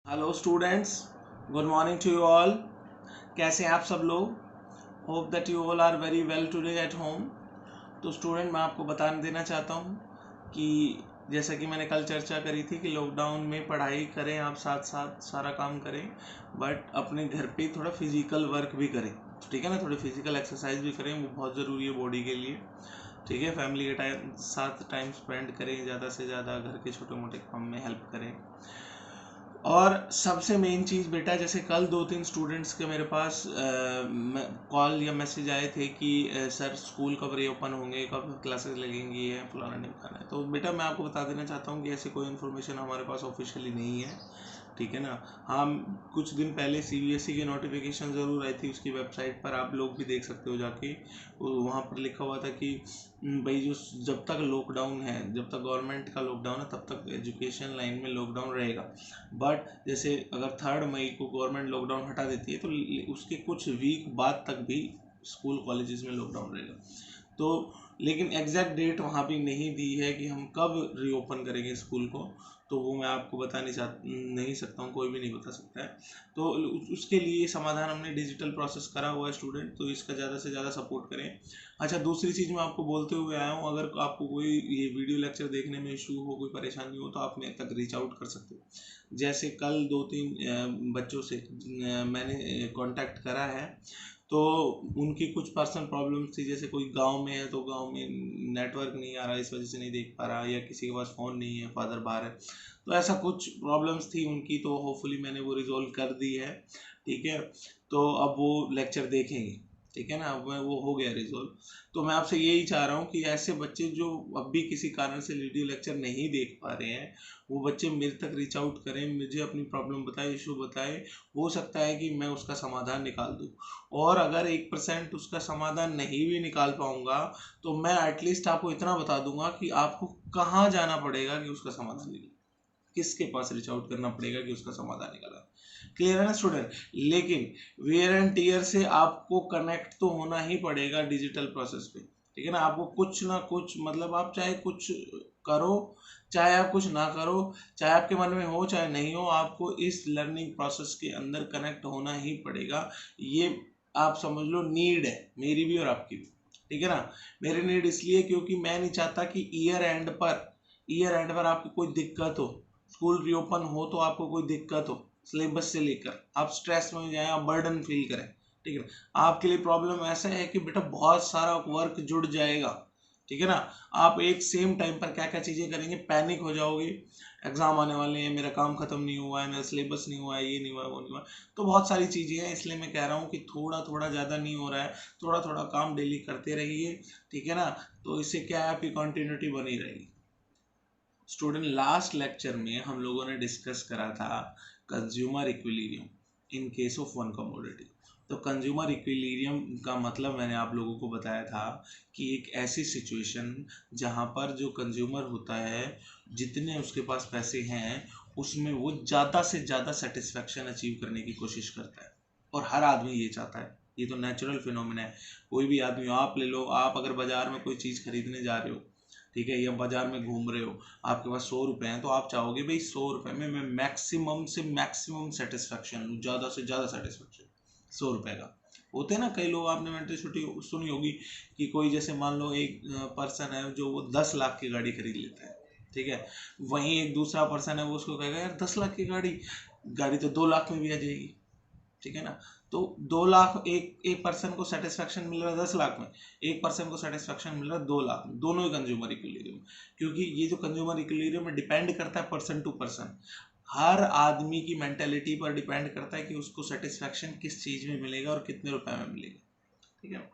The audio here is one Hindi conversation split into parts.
Hello students, good morning to you all. कैसे हैं आप सब लोग? Hope that you all are very well today at home. तो स्टूडेंट, मैं आपको बता देना चाहता हूँ कि जैसा कि मैंने कल चर्चा करी थी कि लॉकडाउन में पढ़ाई करें, आप साथ साथ सारा काम करें, बट अपने घर पे थोड़ा फिजिकल वर्क भी करें। ठीक है ना, थोड़ी फिजिकल एक्सरसाइज भी करें, वो बहुत ज़रूरी है बॉडी के लिए। ठीक है, फैमिली के साथ टाइम स्पेंड करें, ज़्यादा से ज़्यादा घर के छोटे मोटे काम में हेल्प करें। और सबसे मेन चीज़ बेटा, जैसे कल 2-3 स्टूडेंट्स के मेरे पास कॉल या मैसेज आए थे कि सर स्कूल कब रीओपन होंगे, कब क्लासेस लगेंगी है, फलाना ढिमकाना है। तो बेटा मैं आपको बता देना चाहता हूँ कि ऐसी कोई इन्फॉर्मेशन हमारे पास ऑफिशियली नहीं है। ठीक है ना। हाँ, कुछ दिन पहले सीबीएसई की नोटिफिकेशन ज़रूर आई थी, उसकी वेबसाइट पर आप लोग भी देख सकते हो जाके। वहाँ पर लिखा हुआ था कि भाई जो जब तक लॉकडाउन है, जब तक गवर्नमेंट का लॉकडाउन है, तब तक एजुकेशन लाइन में लॉकडाउन रहेगा। बट जैसे अगर 3 मई को गवर्नमेंट लॉकडाउन हटा देती है तो उसके कुछ वीक बाद तक भी स्कूल कॉलेजेस में लॉकडाउन रहेगा। तो लेकिन एग्जैक्ट डेट वहाँ पे नहीं दी है कि हम कब रीओपन करेंगे स्कूल को। तो वो मैं आपको बता नहीं सकता हूँ, कोई भी नहीं बता सकता है। तो उसके लिए समाधान हमने डिजिटल प्रोसेस करा हुआ है स्टूडेंट, तो इसका ज़्यादा से ज़्यादा सपोर्ट करें। अच्छा, दूसरी चीज़ मैं आपको बोलते हुए आया हूँ, अगर आपको कोई ये वीडियो लेक्चर देखने में इशू हो, कोई परेशानी हो, तो आप मेरे तक रीच आउट कर सकते हो। जैसे कल 2-3 बच्चों से मैंने कांटेक्ट करा है, तो उनकी कुछ पर्सनल प्रॉब्लम्स थी। जैसे कोई गांव में है तो गांव में नेटवर्क नहीं आ रहा, इस वजह से नहीं देख पा रहा, या किसी के पास फ़ोन नहीं है, फादर बाहर है, तो ऐसा कुछ प्रॉब्लम्स थी उनकी। तो होपफुली मैंने वो रिजॉल्व कर दी है। ठीक है, तो अब वो लेक्चर देखेंगे। ठीक है ना, अब वो हो गया रिजॉल्व। तो मैं आपसे यही चाह रहा हूँ कि ऐसे बच्चे जो अब भी किसी कारण से वीडियो लेक्चर नहीं देख पा रहे हैं, वो बच्चे मेरे तक रीच आउट करें, मुझे अपनी प्रॉब्लम बताए, इशू बताए। हो सकता है कि मैं उसका समाधान निकाल दूँ। और अगर 1% उसका समाधान नहीं भी निकाल पाऊंगा, तो मैं एटलीस्ट आपको इतना बता दूंगा कि आपको कहाँ जाना पड़ेगा कि उसका समाधान निकले, किसके पास रीच आउट करना पड़ेगा कि उसका समाधान निकला। क्लियर है ना स्टूडेंट? लेकिन वेयर एंड टीयर से आपको कनेक्ट तो होना ही पड़ेगा डिजिटल प्रोसेस पे। ठीक है ना, आपको कुछ ना कुछ, मतलब आप चाहे कुछ करो, चाहे आप कुछ ना करो, चाहे आपके मन में हो चाहे नहीं हो, आपको इस लर्निंग प्रोसेस के अंदर कनेक्ट होना ही पड़ेगा। ये आप समझ लो नीड है, मेरी भी और आपकी भी। ठीक है ना। मेरी नीड इसलिए क्योंकि मैं नहीं चाहता कि ईयर एंड पर आपको कोई दिक्कत हो, स्कूल रीओपन हो तो आपको कोई दिक्कत हो, सिलेबस से लेकर आप स्ट्रेस में जाएं, आप बर्डन फील करें। ठीक है ना। आपके लिए प्रॉब्लम ऐसा है कि बेटा बहुत सारा वर्क जुड़ जाएगा। ठीक है ना। आप एक सेम टाइम पर क्या क्या चीज़ें करेंगे, पैनिक हो जाओगे, एग्जाम आने वाले हैं, मेरा काम खत्म नहीं हुआ है, मेरा सिलेबस नहीं हुआ है, ये नहीं हुआ है, वो नहीं हुआ है। तो बहुत सारी चीज़ें हैं, इसलिए मैं कह रहा हूँ कि थोड़ा थोड़ा ज़्यादा नहीं हो रहा है, थोड़ा थोड़ा काम डेली करते रहिए। ठीक है ना। तो इससे क्या है, आपकी कंटिन्यूटी बनी रहेगी। स्टूडेंट, लास्ट लेक्चर में हम लोगों ने डिस्कस करा था consumer equilibrium in case of one commodity. तो कंज्यूमर इक्विलिब्रियम का मतलब मैंने आप लोगों को बताया था कि एक ऐसी सिचुएशन जहां पर जो कंज्यूमर होता है, जितने उसके पास पैसे हैं, उसमें वो ज़्यादा से ज़्यादा सेटिस्फेक्शन अचीव करने की कोशिश करता है। और हर आदमी ये चाहता है, ये तो नेचुरल फिनोमिना है। कोई भी आदमी हो, आप ले लो, आप अगर बाजार में कोई चीज़ खरीदने जा रहे हो, ठीक है, या बाजार में घूम रहे हो, आपके पास 100 रुपये हैं, तो आप चाहोगे भाई 100 रुपये में मैं मैक्सिमम से मैक्सिमम सेटिस्फेक्शन लूँ, ज़्यादा से ज़्यादा सेटिस्फेक्शन 100 रुपये का। होते हैं ना कई लोग, आपने मेंटल छोटी सुनी होगी कि कोई, जैसे मान लो एक पर्सन है जो वो 10 लाख की गाड़ी खरीद लेता है। ठीक है, वहीं एक दूसरा पर्सन है, वो उसको कहेगा यार 10 लाख की गाड़ी, गाड़ी तो 2 लाख में भी आ जाएगी। ठीक है ना। तो 2 लाख, एक एक पर्सन को सेटिस्फेक्शन मिल रहा है 10 लाख में, एक पर्सन को सेटिस्फेक्शन मिल रहा है 2 लाख में, दोनों ही कंज्यूमर इक्विलिब्रियम। क्योंकि ये जो कंज्यूमर इक्विलिब्रियम में डिपेंड करता है पर्सन टू पर्सन, हर आदमी की मेंटेलिटी पर डिपेंड करता है कि उसको सेटिस्फेक्शन किस चीज़ में मिलेगा और कितने रुपए में मिलेगा। ठीक है।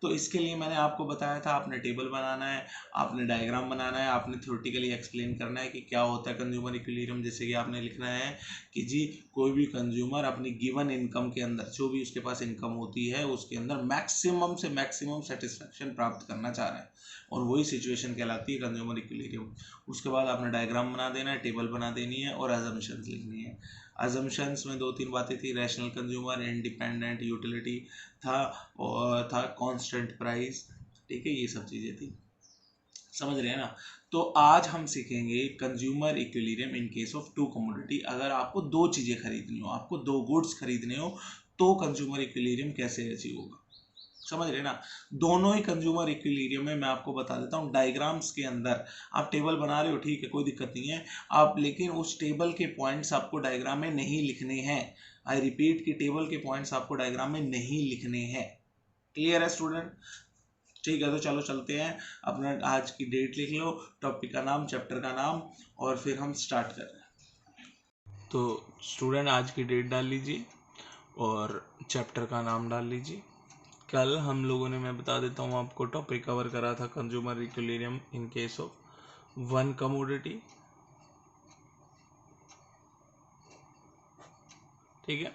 तो इसके लिए मैंने आपको बताया था, आपने टेबल बनाना है, आपने डायग्राम बनाना है, आपने थ्योरेटिकली एक्सप्लेन करना है कि क्या होता है कंज्यूमर इक्विलिब्रियम। जैसे कि आपने लिखना है कि जी, कोई भी कंज्यूमर अपनी गिवन इनकम के अंदर, जो भी उसके पास इनकम होती है, उसके अंदर मैक्सिमम से मैक्सिमम सेटिस्फेक्शन प्राप्त करना चाह रहा है, और वही सिचुएशन कहलाती है कंज्यूमर इक्विलिब्रियम। उसके बाद आपने डायग्राम बना देना है, टेबल बना देनी है, और अजम्पशंस लिखनी है। अजम्पशंस में 2-3 बातें थी, रैशनल कंज्यूमर, इंडिपेंडेंट यूटिलिटी था, और था कांस्टेंट प्राइस। ठीक है, ये सब चीज़ें थी। समझ रहे हैं ना। तो आज हम सीखेंगे consumer equilibrium in case of two commodity. अगर आपको दो चीजें खरीदनी हो, आपको दो गुड्स खरीदने हो, तो कंज्यूमर इक्विलिब्रियम कैसे अचीव होगा, समझ रहे ना। दोनों ही कंज्यूमर इक्विलिब्रियम में मैं आपको बता देता हूँ डायग्राम्स के अंदर। आप टेबल बना रहे हो, ठीक है, कोई दिक्कत नहीं है आप, लेकिन उस टेबल के पॉइंट्स आपको डायग्राम में नहीं लिखने हैं। आई रिपीट कि टेबल के पॉइंट्स आपको डायग्राम में नहीं लिखने हैं। क्लियर है स्टूडेंट? ठीक है, तो चलो चलते हैं। अपना आज की डेट लिख लो, टॉपिक का नाम, चैप्टर का नाम, और फिर हम स्टार्ट कर रहे हैं। तो स्टूडेंट आज की डेट डाल लीजिए और चैप्टर का नाम डाल लीजिए। कल हम लोगों ने, मैं बता देता हूँ आपको, टॉपिक कवर करा था consumer equilibrium in case of one commodity. ठीक है,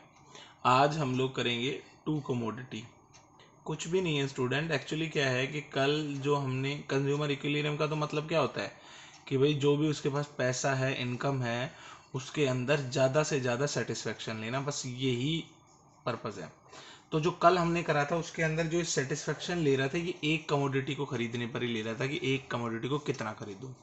आज हम लोग करेंगे टू कमोडिटी। कुछ भी नहीं है स्टूडेंट, एक्चुअली क्या है कि कल जो हमने कंज्यूमर इक्विलिब्रियम का तो मतलब क्या होता है कि भाई जो भी उसके पास पैसा है, इनकम है, उसके अंदर ज़्यादा से ज़्यादा सेटिस्फेक्शन लेना, बस यही पर्पज़ है। तो जो कल हमने करा था उसके अंदर जो सेटिस्फेक्शन ले रहा था, ये एक कमोडिटी को खरीदने पर ही ले रहा था कि एक कमोडिटी को कितना खरीदूं।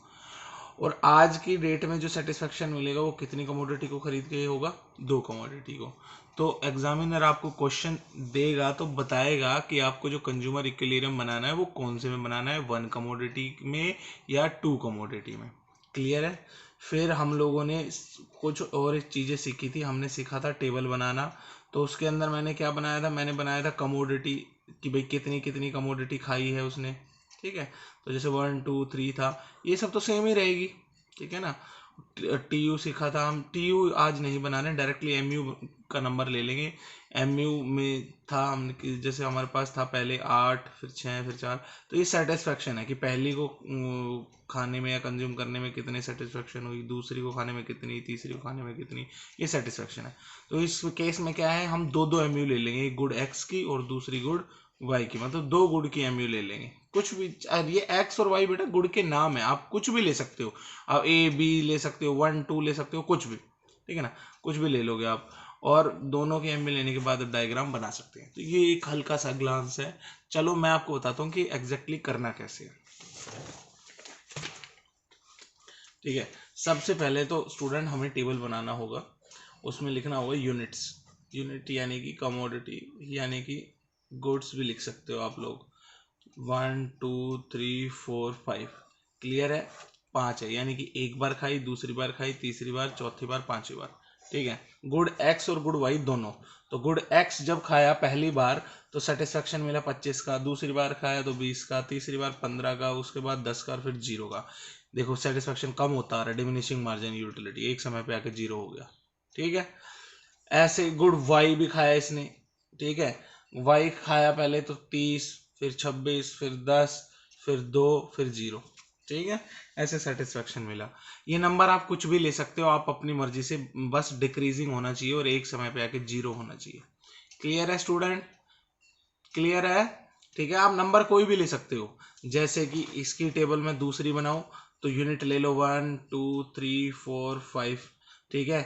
और आज की डेट में जो सेटिस्फेक्शन मिलेगा वो कितनी कमोडिटी को खरीद के होगा, दो कमोडिटी को। तो एग्जामिनर आपको क्वेश्चन देगा तो बताएगा कि आपको जो कंज्यूमर इक्विलिब्रियम बनाना है वो कौन से में बनाना है, वन कमोडिटी में या टू कमोडिटी में। क्लियर है? फिर हम लोगों ने कुछ और चीज़ें सीखी थी। हमने सीखा था टेबल बनाना। तो उसके अंदर मैंने क्या बनाया था, मैंने बनाया था कमोडिटी, कि भाई कितनी कितनी कमोडिटी खाई है उसने। ठीक है, तो जैसे 1 2 3 था, ये सब तो सेम ही रहेगी। ठीक है ना। टी यू सीखा था हम, टी यू आज नहीं बना रहे, डायरेक्टली एम यू का नंबर ले लेंगे। एम यू में था हम, जैसे हमारे पास था पहले 8, फिर 6, फिर 4। तो ये सेटिस्फेक्शन है कि पहली को खाने में या कंज्यूम करने में कितनी सेटिस्फेक्शन हुई, दूसरी को खाने में कितनी, तीसरी को खाने में कितनी, ये सेटिस्फेक्शन है। तो इस केस में क्या है, हम दो दो एम यू ले लेंगे, एक गुड एक्स की और दूसरी गुड वाई की, मतलब दो गुड़ की एमयू ले लेंगे। कुछ भी, ये एक्स और वाई बेटा गुड़ के नाम है, आप कुछ भी ले सकते हो। आप ए बी ले सकते हो, 1 2 ले सकते हो, कुछ भी। ठीक है ना, कुछ भी ले लोगे आप। और दोनों की एमयू लेने के बाद डायग्राम बना सकते हैं। तो ये एक हल्का सा ग्लांस है। चलो मैं आपको बताता हूँ कि एग्जैक्टली करना कैसे है। ठीक है, सबसे पहले तो स्टूडेंट हमें टेबल बनाना होगा। उसमें लिखना होगा यूनिट्स। यूनिट यानी कि कमोडिटी, यानी कि गुड्स भी लिख सकते हो आप लोग। 1 2 3 4 5। क्लियर है? 5 है, यानी कि एक बार खाई, दूसरी बार खाई, तीसरी बार, चौथी बार, पांचवी बार। ठीक है, गुड एक्स और गुड वाई दोनों। तो गुड एक्स जब खाया पहली बार तो सेटिस्फेक्शन मिला 25 का, दूसरी बार खाया तो 20 का, तीसरी बार 15 का, उसके बाद 10 का, फिर 0 का। देखो सेटिस्फेक्शन कम होता आ रहा है, डिमिनिशिंग मार्जिन यूटिलिटी, एक समय पे आके 0 हो गया। ठीक है, ऐसे गुड वाई भी खाया इसने। ठीक है, वाई खाया पहले तो 30, फिर 26, फिर 10, फिर 2, फिर 0। ठीक है, ऐसे सेटिस्फेक्शन मिला। ये नंबर आप कुछ भी ले सकते हो, आप अपनी मर्जी से, बस डिक्रीजिंग होना चाहिए और एक समय पे आके 0 होना चाहिए। क्लियर है स्टूडेंट? क्लियर है? ठीक है, आप नंबर कोई भी ले सकते हो। जैसे कि इसकी टेबल में दूसरी बनाओ तो यूनिट ले लो 1 2 3 4 5। ठीक है,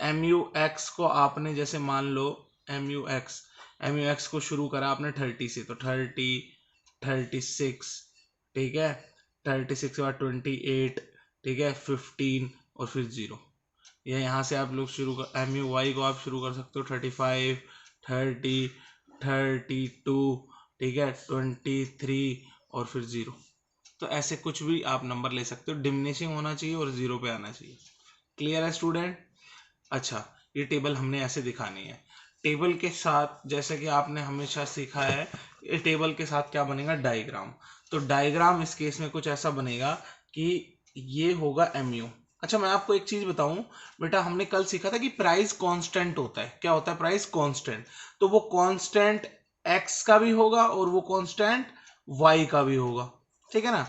एम यू एक्स को आपने जैसे मान लो, एम यू एक्स को शुरू करा आपने 30 से, तो 30 36। ठीक है, 36 के बाद 28। ठीक है, 15 और फिर 0। या यहाँ से आप लोग शुरू कर, एम यू वाई को आप शुरू कर सकते हो 35 30 32। ठीक है, 23 और फिर 0। तो ऐसे कुछ भी आप नंबर ले सकते हो, डिमिनिशिंग होना चाहिए और 0 पे आना चाहिए। क्लियर है स्टूडेंट? अच्छा, ये टेबल हमने ऐसे दिखानी है। टेबल के साथ जैसे कि आपने हमेशा सीखा है, ये टेबल के साथ क्या बनेगा, डायग्राम। तो डायग्राम इस केस में कुछ ऐसा बनेगा कि ये होगा एमयू। अच्छा, मैं आपको एक चीज बताऊं बेटा, हमने कल सीखा था कि प्राइस कांस्टेंट होता है। क्या होता है प्राइस कांस्टेंट? तो वो कांस्टेंट एक्स का भी होगा और वो कांस्टेंट वाई का भी होगा। ठीक है ना,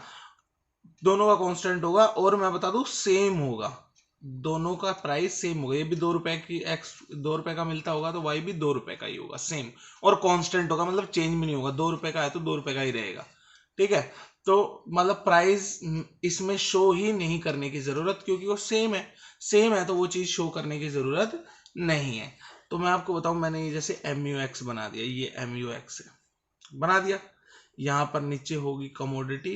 दोनों का कांस्टेंट होगा, और मैं बता दूं सेम होगा, दोनों का प्राइस सेम होगा। ये भी 2 रुपए की, एक्स 2 रुपए का मिलता होगा तो वाई भी 2 रुपए का ही होगा, सेम। और कांस्टेंट होगा, मतलब चेंज भी नहीं होगा, 2 रुपए का है तो 2 रुपए का ही रहेगा। ठीक है, तो मतलब प्राइस इसमें शो ही नहीं करने की जरूरत, क्योंकि वो सेम है। सेम है तो वो चीज शो करने की जरूरत नहीं है। तो मैं आपको बताऊं, मैंने ये जैसे एम यू एक्स बना दिया, ये एम यू एक्स है, बना दिया। यहां पर नीचे होगी कमोडिटी,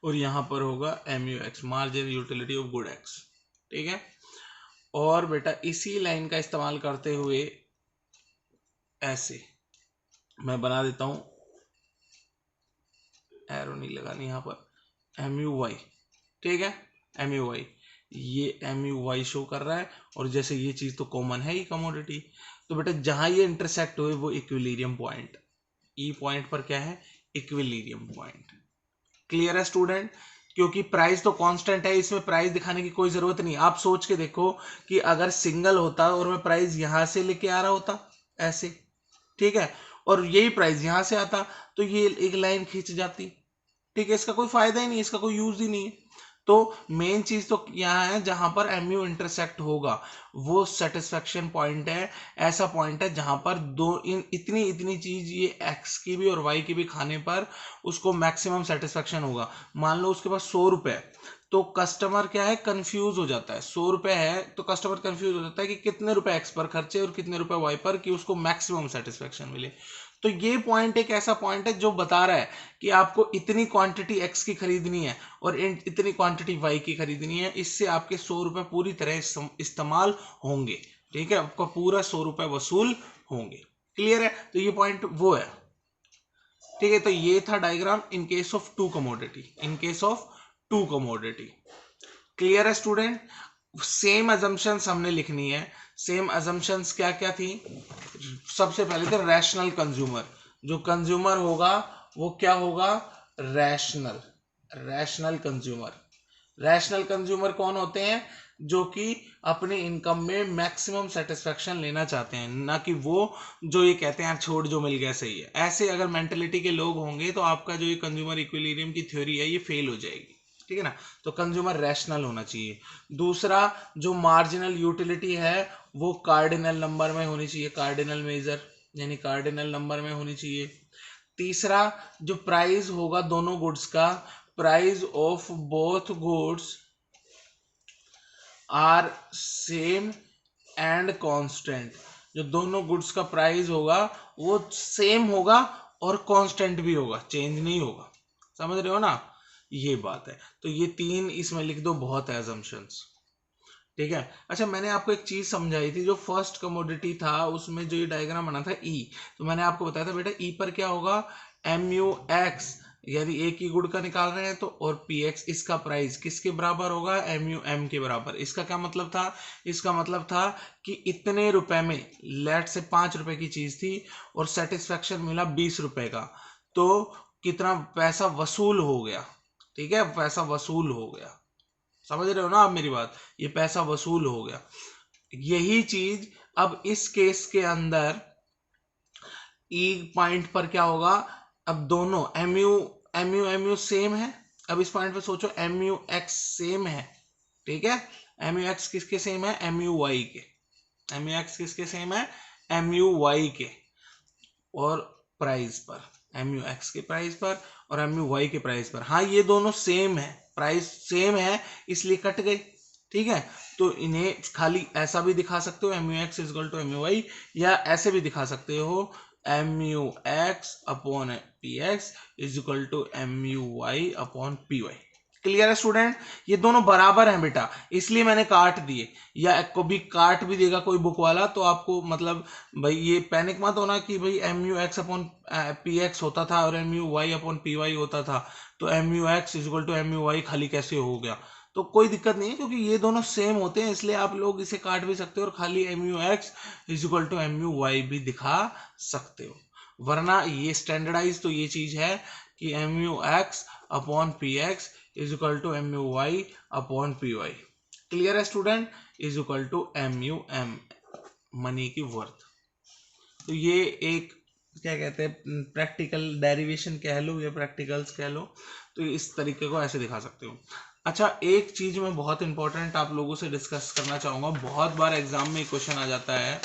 और यहाँ पर होगा MUX, margin utility of good x. ठीक है, और बेटा इसी लाइन का इस्तेमाल करते हुए ऐसे मैं बना देता हूं, एरो नहीं लगानी यहाँ पर, MUY। ठीक है, MUY, ये MUY शो कर रहा है, और जैसे ये चीज तो कॉमन है ही कमोडिटी, तो बेटा जहां ये इंटरसेक्ट हुए वो इक्विलिब्रियम पॉइंट, ई पॉइंट पर क्या है, इक्विलिब्रियम पॉइंट। क्लियर है स्टूडेंट? क्योंकि प्राइस तो कांस्टेंट है, इसमें प्राइस दिखाने की कोई जरूरत नहीं। आप सोच के देखो कि अगर सिंगल होता और मैं प्राइस यहां से लेके आ रहा होता ऐसे, ठीक है, और यही प्राइस यहां से आता तो ये एक लाइन खींच जाती। ठीक है, इसका कोई फायदा ही नहीं, इसका कोई यूज ही नहीं है। तो मेन चीज तो यहाँ है जहां पर MU इंटरसेक्ट होगा वो सेटिस्फेक्शन पॉइंट है, ऐसा पॉइंट है जहां पर इतनी इतनी चीज ये x की भी और y की भी खाने पर उसको मैक्सिमम सेटिस्फेक्शन होगा। मान लो उसके पास 100 रुपए, तो कस्टमर क्या है, कंफ्यूज हो जाता है। 100 रुपए है तो कस्टमर कंफ्यूज हो जाता है कि कितने रुपए x पर खर्चे और कितने रुपए y पर, कि उसको मैक्सिमम सेटिस्फेक्शन मिले। तो ये पॉइंट एक ऐसा पॉइंट है जो बता रहा है कि आपको इतनी क्वांटिटी x की खरीदनी है और इतनी क्वांटिटी y की खरीदनी है, इससे आपके 100 रुपए पूरी तरह इस्तेमाल होंगे। ठीक है, आपका पूरा 100 रुपए वसूल होंगे। क्लियर है? तो ये पॉइंट वो है। ठीक है, तो ये था diagram in case of two commodity, in case of two commodity. Clear है स्टूडेंट? सेम अजम्पशंस हमने लिखनी है। सेम अजम्पशंस क्या क्या थी? सबसे पहले तो रैशनल कंज्यूमर, जो कंज्यूमर होगा वो क्या होगा, rational. Rational consumer, rational consumer कौन होते हैं, जो कि अपने इनकम में मैक्सिमम सेटिस्फेक्शन लेना चाहते हैं, ना कि वो जो ये कहते हैं छोड़ जो मिल गया सही है। ऐसे अगर मेंटेलिटी के लोग होंगे तो आपका जो ये कंज्यूमर इक्विलिब्रियम की थ्योरी है ये फेल हो जाएगी। ठीक है ना, तो कंज्यूमर रैशनल होना चाहिए। दूसरा, जो मार्जिनल यूटिलिटी है वो कार्डिनल नंबर में होनी चाहिए, कार्डिनल मेजर यानी कार्डिनल नंबर में होनी चाहिए। तीसरा, जो प्राइस होगा दोनों गुड्स का, price of both goods are same and constant. जो दोनों गुड्स का प्राइस होगा वो सेम होगा और कांस्टेंट भी होगा, चेंज नहीं होगा। समझ रहे हो ना, ये बात है। तो ये तीन इसमें लिख दो, बहुत है assumptions। ठीक है, अच्छा मैंने आपको एक चीज समझाई थी, जो फर्स्ट कमोडिटी था उसमें जो ये डायग्राम बना था ई, तो मैंने आपको बताया था बेटा ई पर क्या होगा, MUX, यदि एक ही गुड़ का निकाल रहे हैं तो, और PX, इसका प्राइस किसके बराबर होगा, MUM के बराबर। इसका क्या मतलब था, इसका मतलब था कि इतने रुपए में, लेट से 5 रुपए की चीज थी और सेटिस्फेक्शन मिला 20 रुपए का, तो कितना पैसा वसूल हो गया। ठीक है, पैसा वसूल हो गया। समझ रहे हो ना आप मेरी बात, ये पैसा वसूल हो गया। यही चीज अब इस केस के अंदर ई पॉइंट पर क्या होगा, अब दोनों MU सेम है। अब इस पॉइंट पे सोचो MUX सेम है। ठीक है, MUX किसके सेम है, MUY के। MUX किसके सेम है, MUY के, और प्राइस पर, MUX के प्राइस पर और MUY के प्राइस पर। हाँ, ये दोनों सेम है, प्राइस सेम है, इसलिए कट गए। ठीक है, तो इन्हें खाली ऐसा भी दिखा सकते हो MUX इक्वल टू MUY, या ऐसे भी दिखा सकते हो MUX upon PX is equal to MUY upon PY। Clear है स्टूडेंट? ये दोनों बराबर हैं बेटा, इसलिए मैंने काट दिए, या कभी काट भी देगा कोई बुक वाला तो आपको मतलब भाई ये पैनिक मत होना कि भाई MUX अपॉन PX होता था और MUY अपॉन PY होता था, तो MUX इक्वल टू MUY खाली कैसे हो गया। तो कोई दिक्कत नहीं है, क्योंकि ये दोनों सेम होते हैं, इसलिए आप लोग इसे काट भी सकते हो और खाली MUX इक्वल टू MUY भी दिखा सकते हो। वरना ये स्टैंडर्डाइज तो ये चीज है कि MUX upon PX is equal to MUY upon PY। Clear है student? Is equal to MUM, money की वर्थ। तो ये एक क्या कहते हैं, प्रैक्टिकल डेरिवेशन कह लो या प्रैक्टिकल्स कह लो, तो इस तरीके को ऐसे दिखा सकते हो। अच्छा, एक चीज मैं बहुत इंपॉर्टेंट आप लोगों से डिस्कस करना चाहूंगा, बहुत बार एग्जाम में क्वेश्चन आ जाता है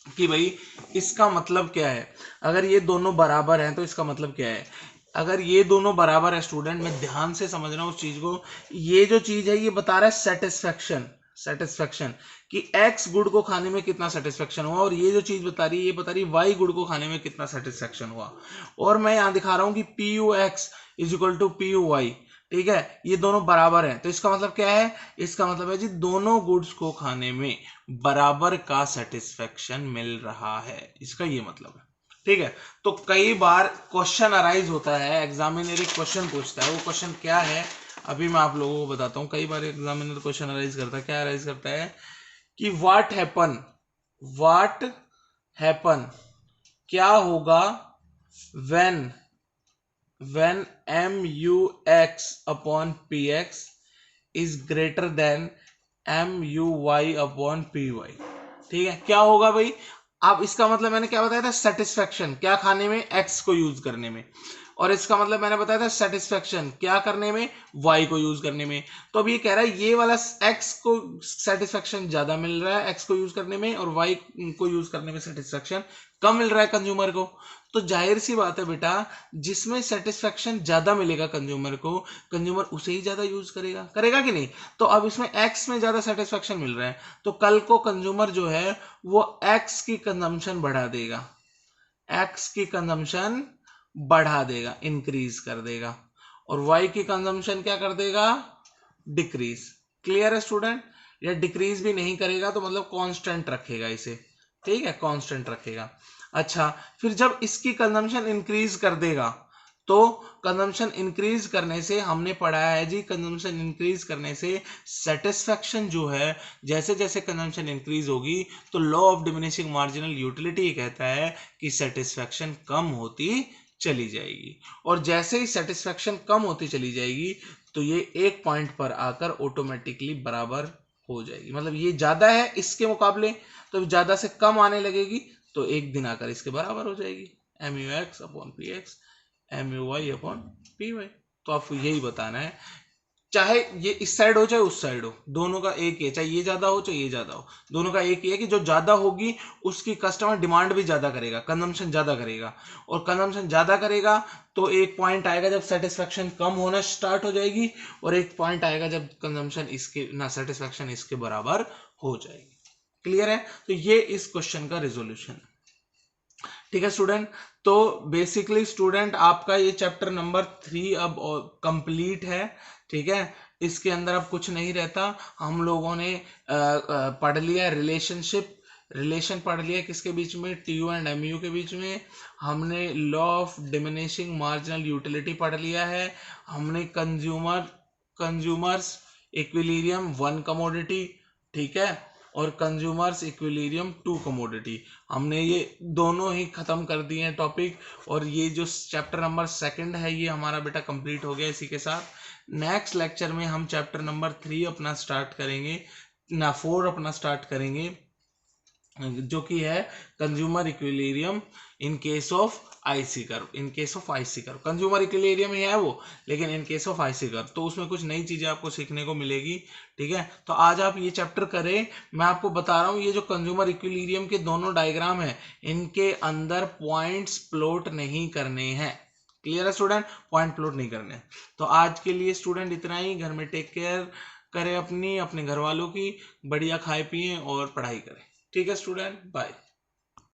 कि भाई इसका मतलब क्या है, अगर ये दोनों बराबर हैं तो इसका मतलब क्या है। अगर ये दोनों बराबर है स्टूडेंट, मैं ध्यान से समझना उस चीज को, ये जो चीज है ये बता रहा है सेटिस्फेक्शन, सेटिस्फेक्शन कि X गुड़ को खाने में कितना सेटिस्फेक्शन हुआ, और ये जो चीज बता रही है ये बता रही है Y गुड़ को खाने में कितना सेटिस्फेक्शन हुआ। और मैं यहां दिखा रहा हूं कि PUX is equal to PUY। ठीक है, ये दोनों बराबर हैं, तो इसका मतलब क्या है, इसका मतलब है जी दोनों गुड्स को खाने में बराबर का सेटिस्फेक्शन मिल रहा है, इसका ये मतलब है। ठीक है, तो कई बार क्वेश्चन अराइज होता है, एग्जामिनर एक क्वेश्चन पूछता है, वो क्वेश्चन क्या है अभी मैं आप लोगों को बताता हूं। कई बार एग्जामिनर क्वेश्चन अराइज करता है, क्या अराइज करता है कि व्हाट हैपन क्या होगा when mux upon px is greater than muy upon py। ठीक है, क्या होगा भाई, अब इसका मतलब मैंने क्या बताया था, सेटिस्फेक्शन क्या खाने में, x को यूज करने में, और इसका मतलब मैंने बताया था सेटिस्फेक्शन क्या करने में, y को यूज करने में। तो अब ये कह रहा है ये वाला x को सेटिस्फेक्शन ज्यादा मिल रहा है x को यूज करने में, और y को यूज करने में सेटिस्फेक्शन कम मिल रहा है कंज्यूमर को। तो जाहिर सी बात है बेटा, जिसमें सेटिस्फेक्शन ज्यादा मिलेगा कंज्यूमर को, कंज्यूमर उसे ही ज्यादा यूज करेगा, करेगा कि नहीं। तो अब इसमें x में ज्यादा सेटिस्फेक्शन मिल रहा है, तो कल को कंज्यूमर जो है वो x की कंजम्पशन बढ़ा देगा, x की कंजम्पशन बढ़ा देगा, इंक्रीज कर देगा, और y की कंजम्पशन क्या कर देगा, डिक्रीज। क्लियर है स्टूडेंट, या डिक्रीज भी नहीं करेगा तो मतलब कांस्टेंट रखेगा इसे, ठीक है, कांस्टेंट रखेगा। अच्छा, फिर जब इसकी कंजम्पशन इंक्रीज कर देगा, तो कंजम्पशन इंक्रीज करने से हमने पढ़ा है जी, कंजम्पशन इंक्रीज करने से सेटिस्फेक्शन जो है, जैसे जैसे कंजम्पशन इंक्रीज होगी तो law of diminishing marginal utility कहता है कि सेटिस्फेक्शन कम होती चली जाएगी, और जैसे ही सेटिस्फेक्शन कम होती चली जाएगी तो ये एक पॉइंट पर आकर ऑटोमेटिकली बराबर हो जाएगी, मतलब ये ज्यादा है इसके मुकाबले, तो ज्यादा से कम आने लगेगी, तो एक दिन आकर इसके बराबर हो जाएगी, MUX upon PX MUY upon PY। तो आपको यही बताना है, चाहे ये इस साइड हो चाहे उस साइड हो, दोनों का एक ही है, चाहे ये ज्यादा हो चाहे ये ज्यादा हो, दोनों का एक ही है कि जो ज्यादा होगी उसकी कस्टमर डिमांड भी ज्यादा करेगा, कंजम्पशन ज्यादा करेगा, और कंजम्पशन ज्यादा करेगा तो एक पॉइंट आएगा जब सेटिस्फेक्शन कम होना स्टार्ट हो जाएगी, और एक पॉइंट आएगा जब कंजम्पशन इसके ना सेटिस्फेक्शन इसके बराबर हो जाएगी। क्लियर है, तो ये इस क्वेश्चन का रिजोल्यूशन है। ठीक है स्टूडेंट, तो बेसिकली स्टूडेंट आपका ये चैप्टर नंबर 3 अब कंप्लीट है। ठीक है, इसके अंदर अब कुछ नहीं रहता, हम लोगों ने पढ़ लिया रिलेशन पढ़ लिया किसके बीच में, TU एंड MU के बीच में, हमने law of diminishing marginal utility पढ़ लिया है, हमने कंज्यूमर्स इक्विलिब्रियम 1 कमोडिटी, ठीक है, और कंज्यूमर्स इक्विलिब्रियम 2 कमोडिटी, हमने ये दोनों ही खत्म कर दिए हैं टॉपिक, और ये जो चैप्टर नंबर 2 है ये हमारा बेटा कंप्लीट हो गया। इसी के साथ नेक्स्ट लेक्चर में हम चैप्टर नंबर 3 अपना स्टार्ट करेंगे, ना 4 अपना स्टार्ट करेंगे, जो कि है consumer equilibrium in case of IC curve. In case of IC curve consumer equilibrium ही है वो, लेकिन in case of IC curve, तो उसमें कुछ नई चीजें आपको सीखने को मिलेगी। ठीक है, तो आज आप ये चैप्टर करें, मैं आपको बता रहा हूँ ये जो कंज्यूमर इक्विलिब्रियम के दोनों डायग्राम है, इनके अंदर पॉइंट्स प्लॉट नहीं करने हैं। क्लियर है स्टूडेंट, पॉइंट प्लॉट नहीं करने। तो आज के लिए स्टूडेंट इतना ही, घर में टेक केयर करें अपने घर वालों की, बढ़िया खाए पिए और पढ़ाई करें। ठीक है स्टूडेंट, बाय।